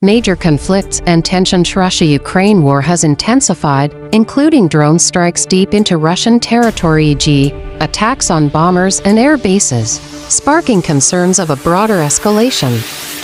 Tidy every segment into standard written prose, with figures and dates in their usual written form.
Major conflicts and tensions. Russia-Ukraine war has intensified, including drone strikes deep into Russian territory, e.g., attacks on bombers and air bases, sparking concerns of a broader escalation.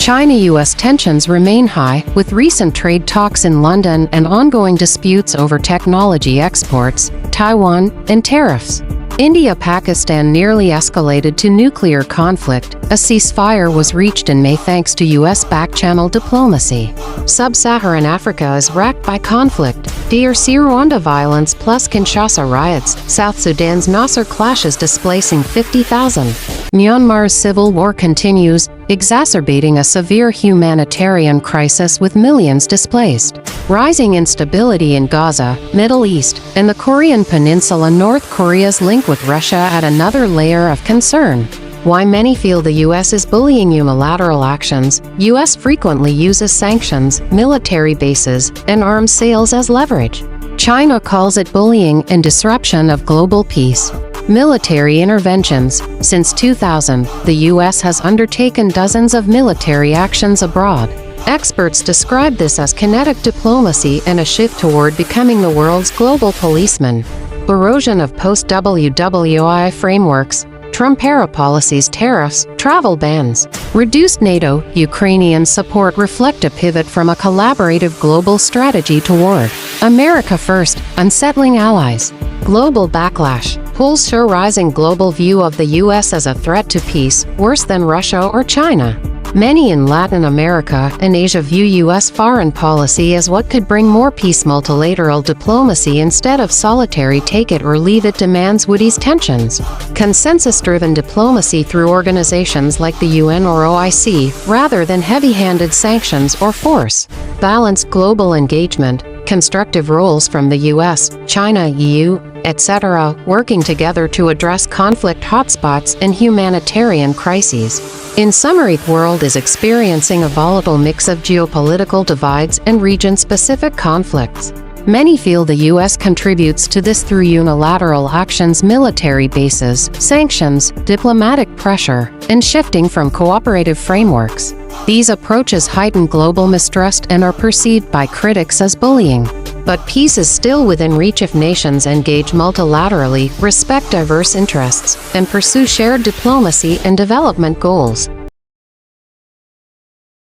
China-US tensions remain high, with recent trade talks in London and ongoing disputes over technology exports, Taiwan, and tariffs. India-Pakistan nearly escalated to nuclear conflict. A ceasefire was reached in May thanks to US back-channel diplomacy. Sub-Saharan Africa is racked by conflict. DRC Rwanda violence plus Kinshasa riots. South Sudan's Nasser clashes displacing 50,000. Myanmar's civil war continues, exacerbating a severe humanitarian crisis with millions displaced. Rising instability in Gaza, Middle East, and the Korean Peninsula. North Korea's link with Russia add another layer of concern. Why many feel the U.S. is bullying. Unilateral actions. U.S. frequently uses sanctions, military bases, and arms sales as leverage. China calls it bullying and disruption of global peace. Military interventions. Since 2000, the U.S. has undertaken dozens of military actions abroad. Experts describe this as kinetic diplomacy and a shift toward becoming the world's global policeman. Erosion of post-WWI frameworks. Trump-era policies. Tariffs, travel bans, reduced NATO, Ukrainian support reflect a pivot from a collaborative global strategy toward America first, unsettling allies. Global backlash. Polls show rising global view of the U.S. as a threat to peace, worse than Russia or China. Many in Latin America and Asia view U.S. foreign policy as what could bring more peace. Multilateral diplomacy instead of solitary take-it-or-leave-it demands would ease tensions. Consensus-driven diplomacy through organizations like the UN or OIC, rather than heavy-handed sanctions or force. Balanced global engagement. Constructive roles from the U.S., China, EU, etc., working together to address conflict hotspots and humanitarian crises. In summary, the world is experiencing a volatile mix of geopolitical divides and region-specific conflicts. Many feel the U.S. contributes to this through unilateral actions, military bases, sanctions, diplomatic pressure, and shifting from cooperative frameworks. These approaches heighten global mistrust and are perceived by critics as bullying. But peace is still within reach if nations engage multilaterally, respect diverse interests, and pursue shared diplomacy and development goals.